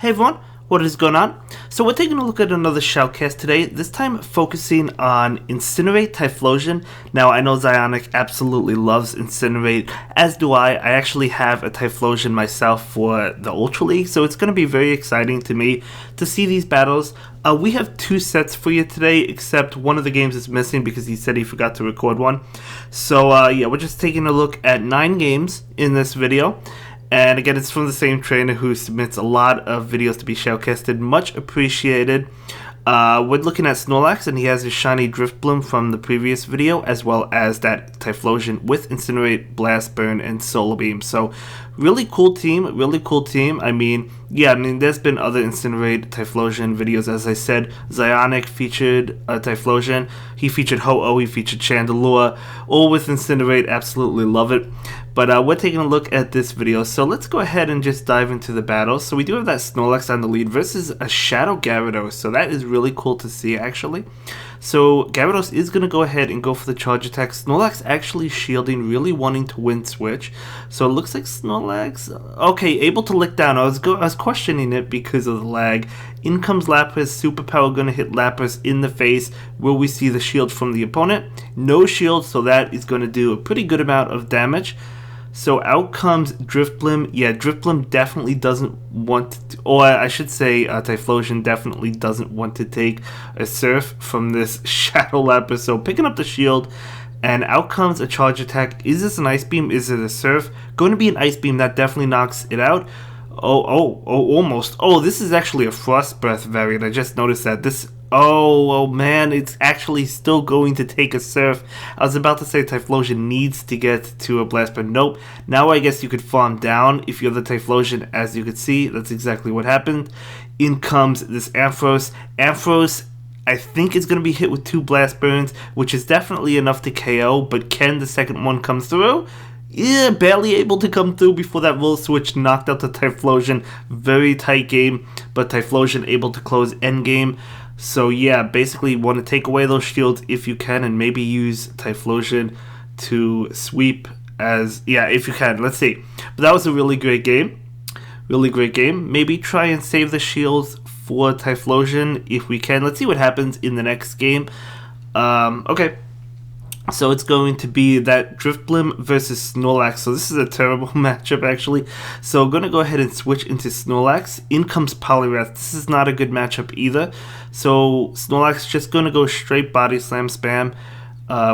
Hey everyone, what is going on? So we're taking a look at another shoutcast today, this time focusing on Incinerate Typhlosion. Now I know Zionic absolutely loves Incinerate, as do I. I actually have a Typhlosion myself for the Ultra League, so it's going to be very exciting to me to see these battles. We have two sets for you today, except one of the games is missing because he said he forgot to record one. So yeah, we're just taking a look at 9 games in this video. And again, it's from the same trainer who submits a lot of videos to be shoutcasted. Much appreciated. We're looking at Snorlax, and he has his shiny Driftblim from the previous video, as well as that Typhlosion with Incinerate, Blast Burn, and Solar Beam. So, really cool team, I mean, there's been other Incinerate Typhlosion videos, as I said. Zionic featured Typhlosion, he featured Ho-Oh, he featured Chandelure, all with Incinerate, absolutely love it. But we're taking a look at this video, so let's go ahead and just dive into the battle. So we do have that Snorlax on the lead versus a Shadow Gyarados, so that is really cool to see actually. So Gyarados is going to go ahead and go for the charge attack. Snorlax actually shielding, really wanting to win switch. So it looks like Snorlax, okay, able to lick down. I was questioning it because of the lag. In comes Lapras, Superpower going to hit Lapras in the face. Will we see the shield from the opponent? No shield, so that is going to do a pretty good amount of damage. So out comes Driftblim. Yeah, Driftblim definitely doesn't want to, or I should say Typhlosion definitely doesn't want to take a Surf from this Shadow Lapras. So picking up the shield, and out comes a charge attack. Is this an Ice Beam? Is it a Surf? Going to be an Ice Beam. That definitely knocks it out. Oh, almost. Oh, this is actually a Frost Breath variant. I just noticed that. Oh man, it's actually still going to take a Surf. I was about to say Typhlosion needs to get to a Blast, but nope. Now I guess you could farm down if you're the Typhlosion, as you could see. That's exactly what happened. In comes this Ampharos. Ampharos, I think it's going to be hit with 2 Blast Burns, which is definitely enough to KO, but can the second one come through? Yeah, barely able to come through before that Volt Switch knocked out the Typhlosion. Very tight game, but Typhlosion able to close endgame. So yeah, basically want to take away those shields if you can, and maybe use Typhlosion to sweep as, yeah, if you can. Let's see. But that was a really great game. Really great game. Maybe try and save the shields for Typhlosion if we can. Let's see what happens in the next game. Okay. So it's going to be that Driftblim versus Snorlax. So this is a terrible matchup actually. So I'm going to go ahead and switch into Snorlax. In comes Poliwrath. This is not a good matchup either. So Snorlax just going to go straight Body Slam spam.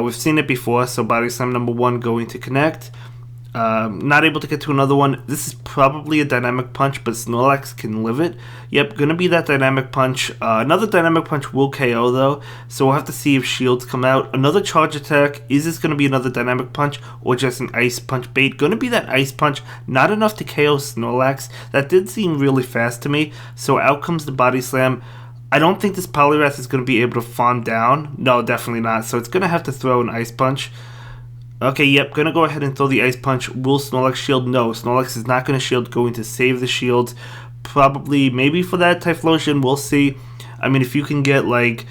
We've seen it before. So Body Slam number 1 going to connect. Not able to get to another one. This is probably a Dynamic Punch, but Snorlax can live it. Yep, gonna be that Dynamic Punch. Another Dynamic Punch will KO though, so we'll have to see if shields come out. Another Charge Attack. Is this gonna be another Dynamic Punch or just an Ice Punch bait? Gonna be that Ice Punch. Not enough to KO Snorlax. That did seem really fast to me. So out comes the Body Slam. I don't think this Poliwrath is gonna be able to farm down. No, definitely not. So it's gonna have to throw an Ice Punch. Okay, yep, gonna go ahead and throw the Ice Punch. Will Snorlax shield? No, Snorlax is not gonna shield, going to save the shields. Probably, maybe for that Typhlosion, we'll see. I mean, if you can get, like,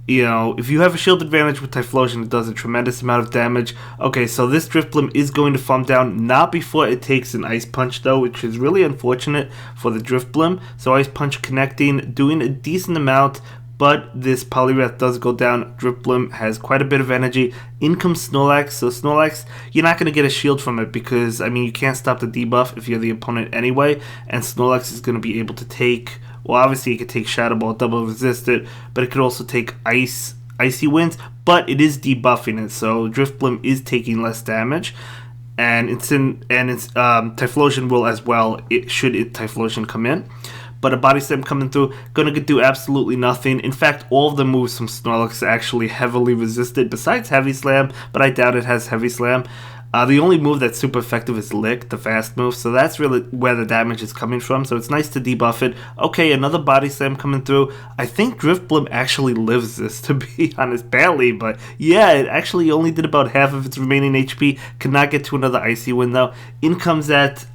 if you have a shield advantage with Typhlosion, it does a tremendous amount of damage. Okay, so this Driftblim is going to farm down, not before it takes an Ice Punch, though, which is really unfortunate for the Driftblim. So Ice Punch connecting, doing a decent amount, but this Poliwrath does go down. Driftblim has quite a bit of energy. In comes Snorlax. So Snorlax, you're not going to get a shield from it because, I mean, you can't stop the debuff if you're the opponent anyway. And Snorlax is going to be able to take, well, obviously it could take Shadow Ball, double resist it, but it could also take Icy Winds, but it is debuffing it. So Driftblim is taking less damage. And Typhlosion will as well, should Typhlosion come in. But a Body Slam coming through, gonna do absolutely nothing. In fact, all of the moves from Snorlax are actually heavily resisted, besides Heavy Slam, but I doubt it has Heavy Slam. The only move that's super effective is Lick, the fast move, so that's really where the damage is coming from, so it's nice to debuff it. Okay, another Body Slam coming through. I think Driftblim actually lives this, to be honest, barely, but yeah, it actually only did about half of its remaining HP. Cannot get to another Icy Wind though. In comes that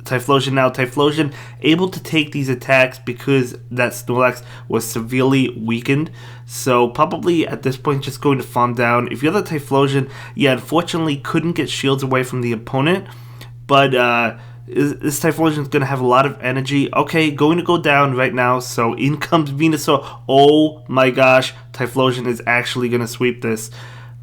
Typhlosion now. Typhlosion able to take these attacks because that Snorlax was severely weakened. So probably at this point just going to farm down. If you're the Typhlosion, yeah, unfortunately couldn't get shields away from the opponent. But This Typhlosion is going to have a lot of energy. Okay, going to go down right now. So in comes Venusaur. Oh my gosh, Typhlosion is actually going to sweep this.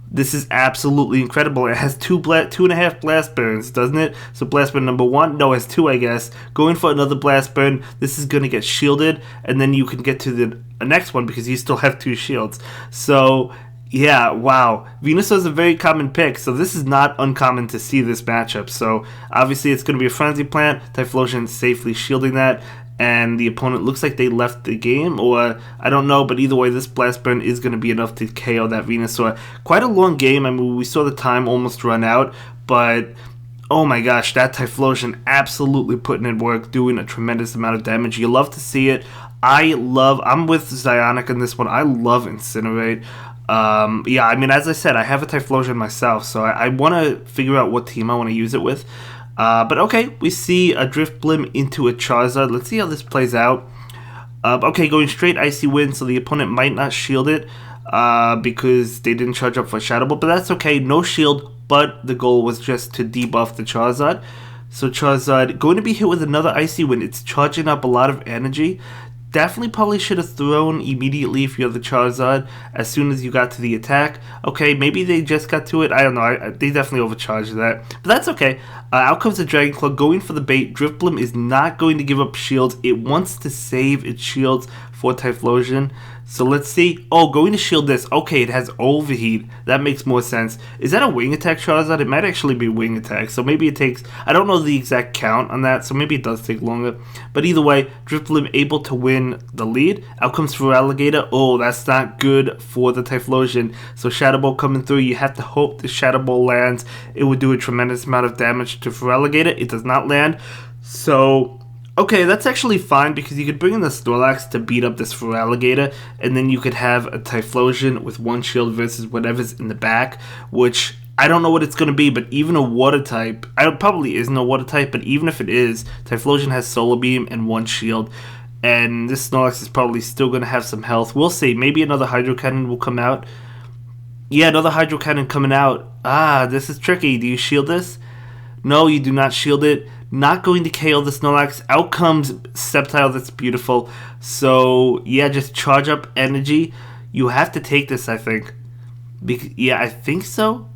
This is absolutely incredible. It has 2.5 blast burns, doesn't it? So blast burn number 1, no, it has 2, I guess. Going for another blast burn. This is going to get shielded, and then you can get to the next one because you still have 2 shields. So yeah, wow. Venusaur is a very common pick, so this is not uncommon to see this matchup. So obviously it's going to be a Frenzy Plant. Typhlosion safely shielding that, and the opponent looks like they left the game, or I don't know, but either way, this Blast Burn is going to be enough to KO that Venusaur. Quite a long game. I mean, we saw the time almost run out, but oh my gosh, that Typhlosion absolutely putting in work, doing a tremendous amount of damage. You love to see it. I'm with Zionic in this one. I love Incinerate. Yeah, I mean, as I said, I have a Typhlosion myself, so I want to figure out what team I want to use it with. But okay, we see a Driftblim into a Charza. Let's see how this plays out. Okay, going straight Icy Wind, so the opponent might not shield it because they didn't charge up for Shadow Ball, but that's okay. No shield, but the goal was just to debuff the Charizard. So Charizard going to be hit with another Icy Wind. It's charging up a lot of energy. Definitely probably should have thrown immediately if you're the Charizard as soon as you got to the attack. Okay, maybe they just got to it. I don't know. They definitely overcharged that. But that's okay. Out comes the Dragon Claw going for the bait. Driftblim is not going to give up shields. It wants to save its shields for Typhlosion. So let's see. Oh, going to shield this. Okay, it has Overheat. That makes more sense. Is that a Wing Attack Charizard? It might actually be Wing Attack. So maybe it takes... I don't know the exact count on that, so maybe it does take longer. But either way, Driftblim able to win the lead. Out comes Feraligatr. Oh, that's not good for the Typhlosion. So Shadow Ball coming through. You have to hope the Shadow Ball lands. It would do a tremendous amount of damage to Feraligatr. It does not land. So... okay, that's actually fine because you could bring in the Snorlax to beat up this Feraligatr, and then you could have a Typhlosion with 1 shield versus whatever's in the back, which I don't know what it's going to be, but even a Water type, it probably isn't a Water type, but even if it is, Typhlosion has Solar Beam and 1 shield, and this Snorlax is probably still going to have some health. We'll see. Maybe another Hydro Cannon will come out. Yeah, another Hydro Cannon coming out. Ah, this is tricky. Do you shield this? No, you do not shield it. Not going to KO the Snorlax. Out comes Sceptile. That's beautiful. So, yeah, just charge up energy. You have to take this, I think. Yeah, I think so.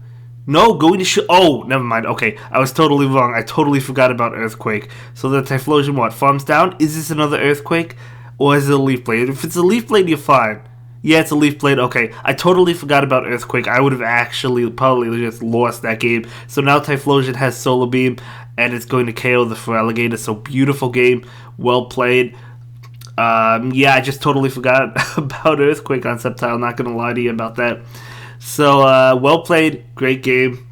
No, going to shield. Oh, never mind. Okay, I was totally wrong. I totally forgot about Earthquake. So the Typhlosion, what, farms down? Is this another Earthquake? Or is it a Leaf Blade? If it's a Leaf Blade, you're fine. Yeah, it's a Leaf Blade. Okay, I totally forgot about Earthquake. I would have actually probably just lost that game. So now Typhlosion has Solar Beam, and it's going to KO the Feraligatr. So beautiful game. Well played. Yeah, I just totally forgot about Earthquake on Sceptile. Not going to lie to you about that. So, well played. Great game.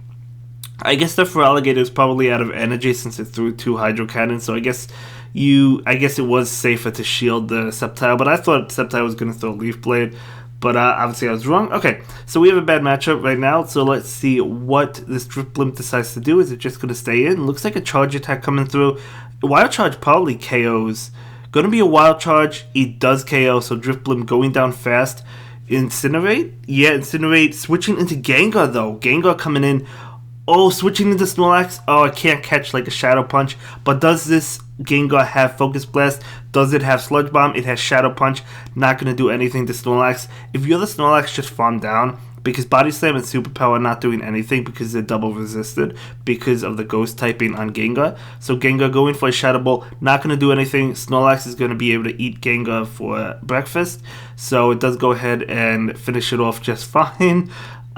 I guess the Feraligatr is probably out of energy since it threw 2 Hydro Cannons. So I guess it was safer to shield the Sceptile, but I thought Sceptile was going to throw Leaf Blade, but obviously I was wrong. Okay, so we have a bad matchup right now, so let's see what this Driftblim decides to do. Is it just going to stay in? Looks like a Charge Attack coming through. Wild Charge probably KOs. Going to be a Wild Charge. It does KO, so Driftblim going down fast. Incinerate? Yeah, Incinerate. Switching into Gengar, though. Gengar coming in. Oh, switching into Snorlax. Oh, I can't catch like a Shadow Punch, but does this Gengar have Focus Blast? Does it have Sludge Bomb? It has Shadow Punch. Not going to do anything to Snorlax. If you're the Snorlax, just farm down because Body Slam and Superpower are not doing anything because they're double resisted because of the Ghost typing on Gengar. So Gengar going for a Shadow Ball, not going to do anything. Snorlax is going to be able to eat Gengar for breakfast. So it does go ahead and finish it off just fine.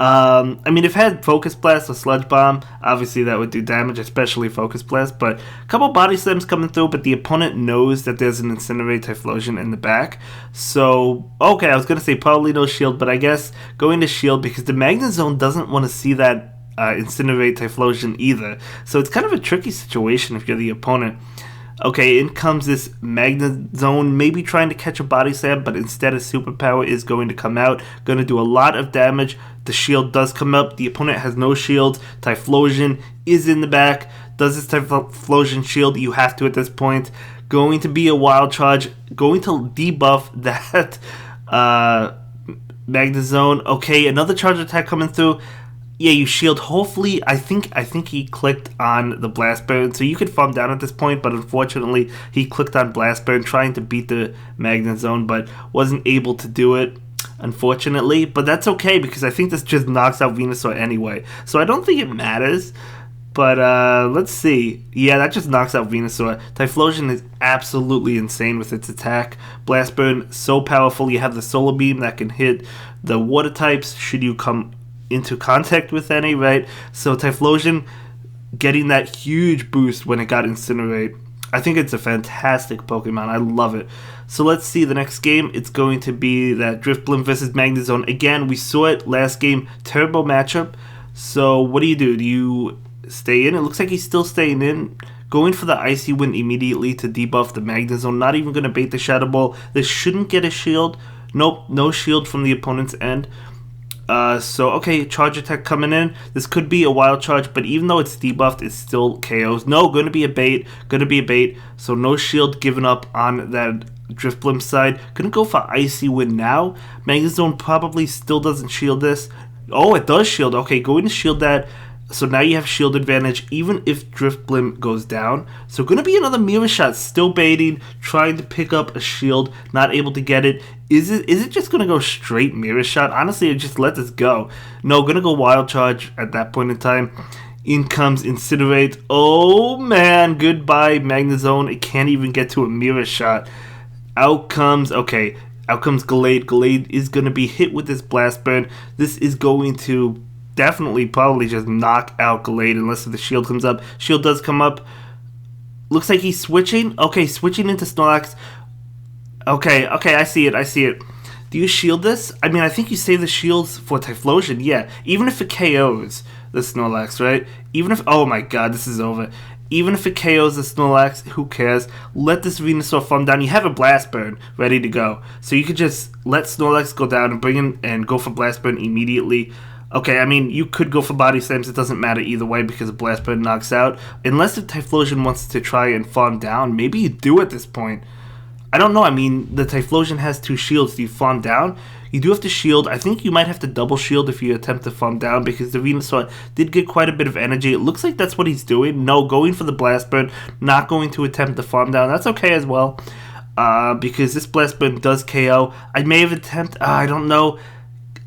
I mean, if it had Focus Blast or Sludge Bomb, obviously that would do damage, especially Focus Blast, but a couple Body Slams coming through, but the opponent knows that there's an Incinerate Typhlosion in the back, so, okay, I was going to say probably no shield, but I guess going to shield because the Magnet Zone doesn't want to see that Incinerate Typhlosion either, so it's kind of a tricky situation if you're the opponent. Okay, in comes this Magnet Zone, maybe trying to catch a Body Slam, but instead a Superpower is going to come out, going to do a lot of damage. The shield does come up, the opponent has no shield, Typhlosion is in the back. Does this Typhlosion shield? You have to at this point. Going to be a Wild Charge, going to debuff that Magnet Zone. Okay, another Charge Attack coming through. Yeah, you shield. Hopefully, I think he clicked on the Blast Burn, so you could farm down at this point. But unfortunately, he clicked on Blast Burn, trying to beat the Magnet Zone, but wasn't able to do it. Unfortunately, but that's okay because I think this just knocks out Venusaur anyway. So I don't think it matters. But let's see. Yeah, that just knocks out Venusaur. Typhlosion is absolutely insane with its attack. Blast Burn, so powerful. You have the Solar Beam that can hit the water types should you come into contact with any, right? So Typhlosion getting that huge boost when it got Incinerate. I think it's a fantastic Pokemon. I love it. So let's see the next game. It's going to be that Driftblim versus Magnet Zone. Again, we saw it last game. Terrible matchup. So what do? Do you stay in? It looks like he's still staying in. Going for the Icy Wind immediately to debuff the Magnet Zone. Not even going to bait the Shadow Ball. This shouldn't get a shield. Nope, no shield from the opponent's end. So, okay, Charge Attack coming in. This could be a Wild Charge, but even though it's debuffed, it still KOs. No, going to be a bait. So no shield given up on that Driftblim side. Going to go for Icy Wind now. Magnet Zone probably still doesn't shield this. Oh, it does shield. Okay, going to shield that. So now you have shield advantage even if Driftblim goes down. So going to be another Mirror Shot, still baiting, trying to pick up a shield, not able to get it. Is it just going to go straight Mirror Shot? Honestly, I just let this go. No, going to go Wild Charge at that point in time. In comes Incinerate. Oh man, goodbye Magnet Zone. It can't even get to a Mirror Shot. Out comes Gallade. Gallade is going to be hit with this Blast Burn. This is going to definitely probably just knock out Gallade unless the shield comes up. Shield does come up. Looks like he's switching. Okay, switching into Snorlax. Okay, I see it. Do you shield this? I mean, I think you save the shields for Typhlosion, yeah. Even if it KOs the Snorlax, right? Even if... Oh my god, this is over. Even if it KOs the Snorlax, who cares? Let this Venusaur farm down. You have a Blast Burn ready to go. So you could just let Snorlax go down and bring in and go for Blast Burn immediately. Okay, I mean, you could go for Body Slams. It doesn't matter either way because the Blast Burn knocks out. Unless the Typhlosion wants to try and farm down. Maybe you do at this point. I don't know. I mean, the Typhlosion has 2 shields. Do you farm down? You do have to shield. I think you might have to double shield if you attempt to farm down because the Venusaur did get quite a bit of energy. It looks like that's what he's doing. No, going for the Blast Burn. Not going to attempt to farm down. That's okay as well because this Blast Burn does KO. I may have attempted... I don't know.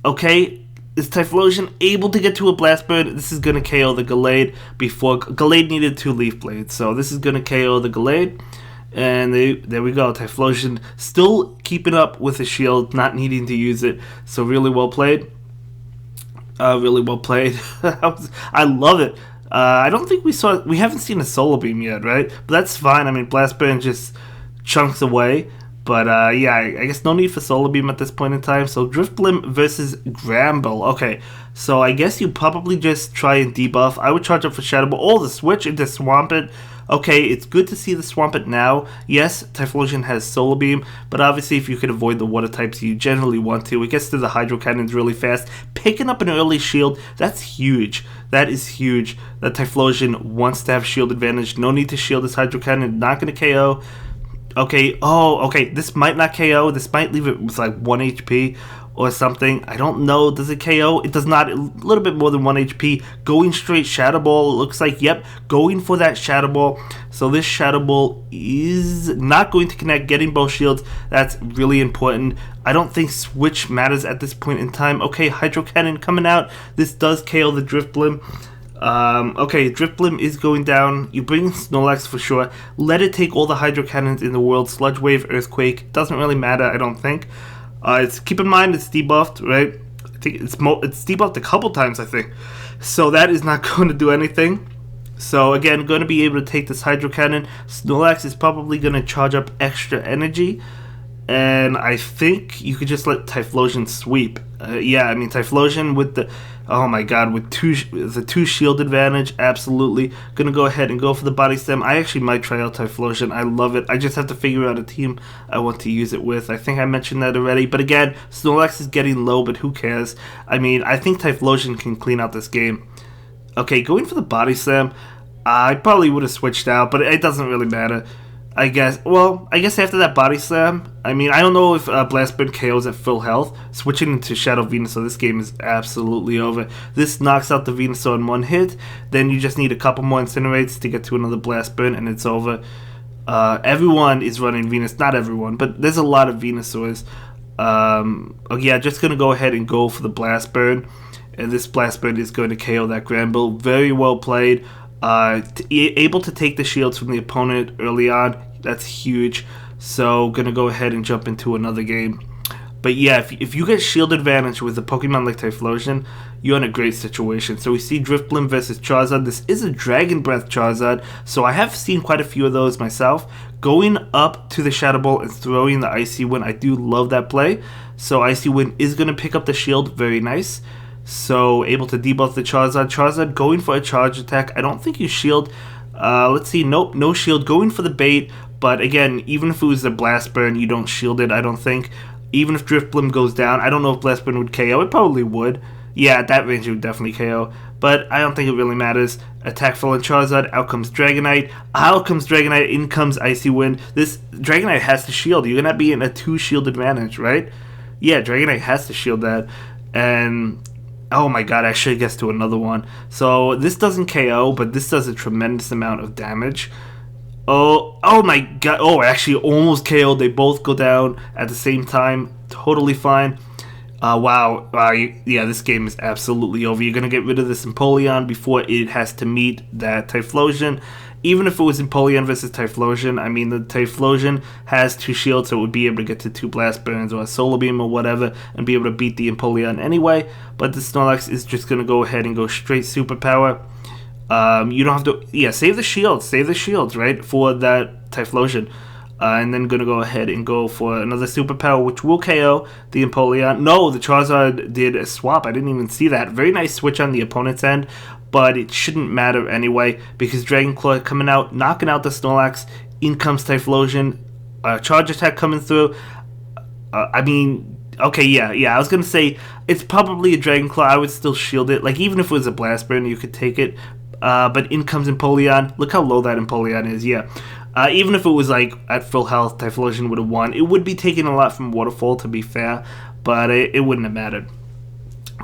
Okay. Is Typhlosion able to get to a Blast Burn? This is going to KO the Gallade before... Gallade needed 2 Leaf Blades, so this is going to KO the Gallade. And there we go. Typhlosion still keeping up with the shield, not needing to use it. So really well played. Really well played. I love it. I don't think we haven't seen a Solar Beam yet, right? But that's fine. I mean, Blast Burn just chunks away. But yeah, I guess no need for Solar Beam at this point in time. So Driftblim versus Gramble. Okay, so I guess you probably just try and debuff. I would charge up for Shadow Ball. Oh, the switch into Swampert. Okay, it's good to see the Swampert now. Yes, Typhlosion has Solar Beam, but obviously if you could avoid the water types, you generally want to. It gets to the Hydro Cannons really fast. Picking up an early shield, that's huge. That is huge. That Typhlosion wants to have shield advantage. No need to shield this Hydro Cannon. Not going to KO. Okay, okay, this might not KO. This might leave it with like 1 HP or something. I don't know. Does it KO? It does not. A little bit more than 1 HP. Going straight Shadow Ball. It looks like, yep, going for that Shadow Ball. So this Shadow Ball is not going to connect. Getting both shields, that's really important. I don't think switch matters at this point in time. Okay, Hydro Cannon coming out. This does KO the Driftblim. Okay, Driftblim is going down. You bring Snorlax for sure. Let it take all the Hydro Cannons in the world. Sludge Wave, Earthquake. Doesn't really matter, I don't think. Keep in mind it's debuffed, right? I think it's debuffed a couple times, I think. So that is not going to do anything. So again, going to be able to take this Hydro Cannon. Snorlax is probably going to charge up extra energy. And I think you could just let Typhlosion sweep. Yeah, I mean, Typhlosion with the... Oh my god, with the 2 shield advantage, absolutely. Gonna go ahead and go for the Body Slam. I actually might try out Typhlosion. I love it. I just have to figure out a team I want to use it with. I think I mentioned that already. But again, Snorlax is getting low, but who cares? I mean, I think Typhlosion can clean out this game. Okay, going for the Body Slam. I probably would have switched out, but it doesn't really matter. I guess. Well, I guess after that body slam, I mean, I don't know if Blast Burn KOs at full health. Switching into Shadow Venusaur, this game is absolutely over. This knocks out the Venusaur in one hit. Then you just need a couple more Incinerates to get to another Blast Burn, and it's over. Everyone is running Venus. Not everyone, but there's a lot of Venusaurs. Oh yeah, just gonna go ahead and go for the Blast Burn, and this Blast Burn is going to KO that Granbull. Very well played. Able to take the shields from the opponent early on. That's huge. So gonna go ahead and jump into another game. But yeah, if you get shield advantage with a Pokemon like Typhlosion, you're in a great situation. So we see Driftblim versus Charizard. This is a Dragon Breath Charizard, so I have seen quite a few of those myself. Going up to the Shadow Ball and throwing the Icy Wind, I do love that play. So Icy Wind is going to pick up the shield, very nice. So able to debuff the Charizard. Charizard going for a charge attack. I don't think you shield. Let's see, nope, no shield. Going for the bait, but again, even if it was a Blast Burn, you don't shield it, I don't think. Even if Driftblim goes down, I don't know if Blast Burn would KO. It probably would. Yeah, at that range it would definitely KO. But I don't think it really matters. Attack full on Charizard. Out comes Dragonite. Out comes Dragonite. In comes Icy Wind. This Dragonite has to shield. You're going to be in a 2 shield advantage, right? Yeah, Dragonite has to shield that. And oh my god, actually it gets to another one. So this doesn't KO, but this does a tremendous amount of damage. Oh my god. Oh, it actually almost KO'd. They both go down at the same time. Totally fine. Wow. Yeah, this game is absolutely over. You're going to get rid of this Empoleon before it has to meet that Typhlosion. Even if it was Empoleon versus Typhlosion, I mean, the Typhlosion has 2 shields, so it would be able to get to 2 Blast Burns or a Solar Beam or whatever and be able to beat the Empoleon anyway. But the Snorlax is just going to go ahead and go straight Superpower. You don't have to... Yeah, save the shields. Save the shields, right, for that Typhlosion. And then going to go ahead and go for another Superpower, which will KO the Empoleon. No, the Charizard did a swap. I didn't even see that. Very nice switch on the opponent's end, but it shouldn't matter anyway, because Dragon Claw coming out, knocking out the Snorlax. In comes Typhlosion. Charge attack coming through. I mean, okay, yeah. I was going to say, it's probably a Dragon Claw. I would still shield it. Like, even if it was a Blast Burn, you could take it. But in comes Empoleon. Look how low that Empoleon is, yeah. Even if it was like at full health, Typhlosion would have won. It would be taking a lot from Waterfall, to be fair, but it wouldn't have mattered.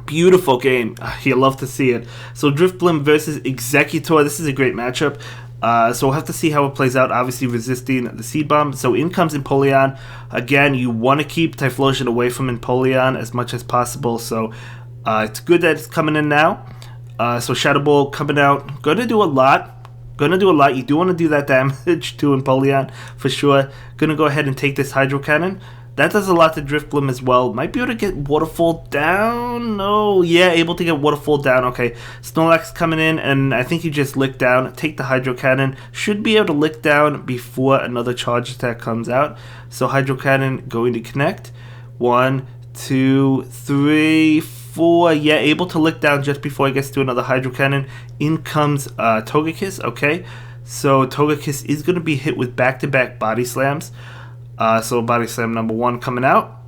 Beautiful game. You love to see it. So Driftblim versus Executor. This is a great matchup. So we'll have to see how it plays out. Obviously resisting the Seed Bomb. So in comes Empoleon. Again, you want to keep Typhlosion away from Empoleon as much as possible. So it's good that it's coming in now. So Shadow Ball coming out. Going to do a lot. You do want to do that damage to Empoleon for sure. Gonna go ahead and take this Hydro Cannon. That does a lot to Driftblim as well. Might be able to get Waterfall down. No, yeah, able to get Waterfall down. Okay, Snorlax coming in, and I think you just lick down. Take the Hydro Cannon. Should be able to lick down before another charge attack comes out. So Hydro Cannon going to connect. 1, 2, 3, 4. Yeah, able to lick down just before it gets to another Hydro Cannon. In comes Togekiss. Okay, so Togekiss is going to be hit with back-to-back Body Slams. So Body Slam number 1 coming out.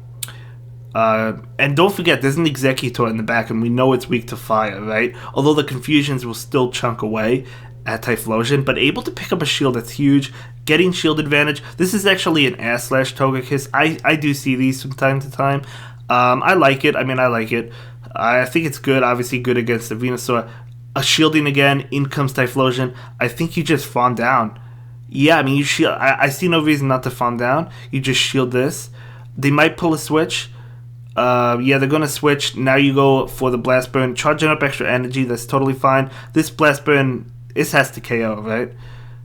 And don't forget, there's an Executor in the back, and we know it's weak to fire, right? Although the Confusions will still chunk away at Typhlosion, but able to pick up a shield that's huge. Getting shield advantage. This is actually an air slash Togekiss. I do see these from time to time. I like it. I think it's good. Obviously good against the Venusaur. Shielding again. In comes Typhlosion. I think you just farm down. Yeah, I mean, you shield. I see no reason not to farm down. You just shield this. They might pull a switch. Yeah, they're going to switch. Now you go for the Blast Burn. Charging up extra energy. That's totally fine. This Blast Burn, this has to KO, right?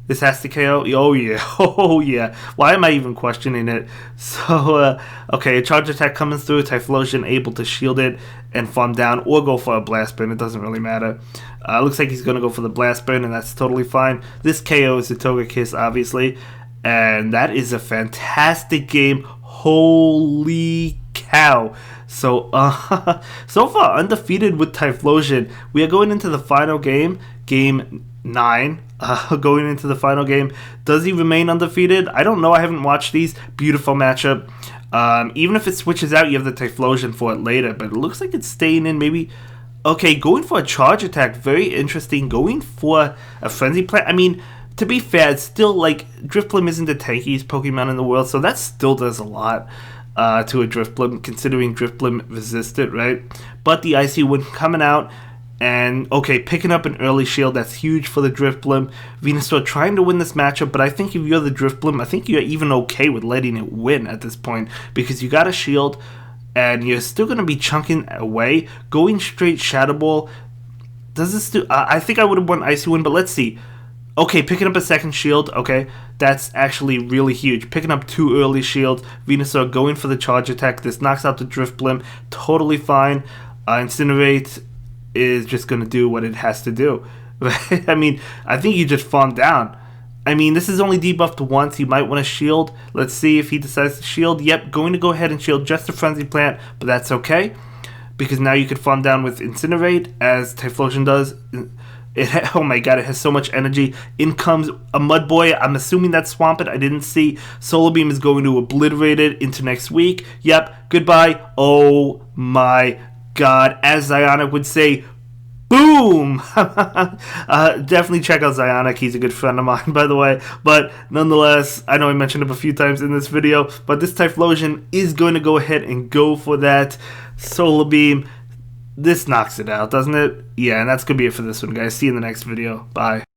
This has to KO? Oh, yeah. Oh, yeah. Why am I even questioning it? So, okay, a charge attack coming through. Typhlosion able to shield it and farm down or go for a Blast Burn. It doesn't really matter. Looks like he's going to go for the Blast Burn, and that's totally fine. This KO is the Togekiss, obviously. And that is a fantastic game. Holy cow. So, so far, undefeated with Typhlosion. We are going into the final game. Game 9. Going into the final game. Does he remain undefeated? I don't know. I haven't watched these. Beautiful matchup. Even if it switches out, you have the Typhlosion for it later. But it looks like it's staying in. Maybe. Okay, going for a charge attack. Very interesting. Going for a Frenzy Plant. I mean, to be fair, it's still like Driftblim isn't the tankiest Pokemon in the world, so that still does a lot to a Driftblim, considering Driftblim resisted, right? But the Icy Wind coming out, and okay, picking up an early shield, that's huge for the Driftblim. Venusaur trying to win this matchup, but I think if you're the Driftblim, I think you're even okay with letting it win at this point, because you got a shield, and you're still going to be chunking away. Going straight Shadow Ball, does this do... I think I would have won Icy Wind, but let's see. Okay, picking up a second shield, okay, that's actually really huge. Picking up 2 early shields, Venusaur going for the charge attack. This knocks out the Driftblim, totally fine. Incinerate is just going to do what it has to do. I mean, I think you just farm down. I mean, this is only debuffed once. You might want to shield. Let's see if he decides to shield. Yep, going to go ahead and shield just a Frenzy Plant, but that's okay, because now you could farm down with Incinerate, as Typhlosion does. Oh my god, it has so much energy. In comes a Mud Boy. I'm assuming that's Swampert. I didn't see. Solar Beam is going to obliterate it into next week. Yep, goodbye. Oh my god. As Zionic would say, boom! Definitely check out Zionic. He's a good friend of mine, by the way. But nonetheless, I know I mentioned him a few times in this video, but this Typhlosion is going to go ahead and go for that Solar Beam. This knocks it out, doesn't it? Yeah, and that's going to be it for this one, guys. See you in the next video. Bye.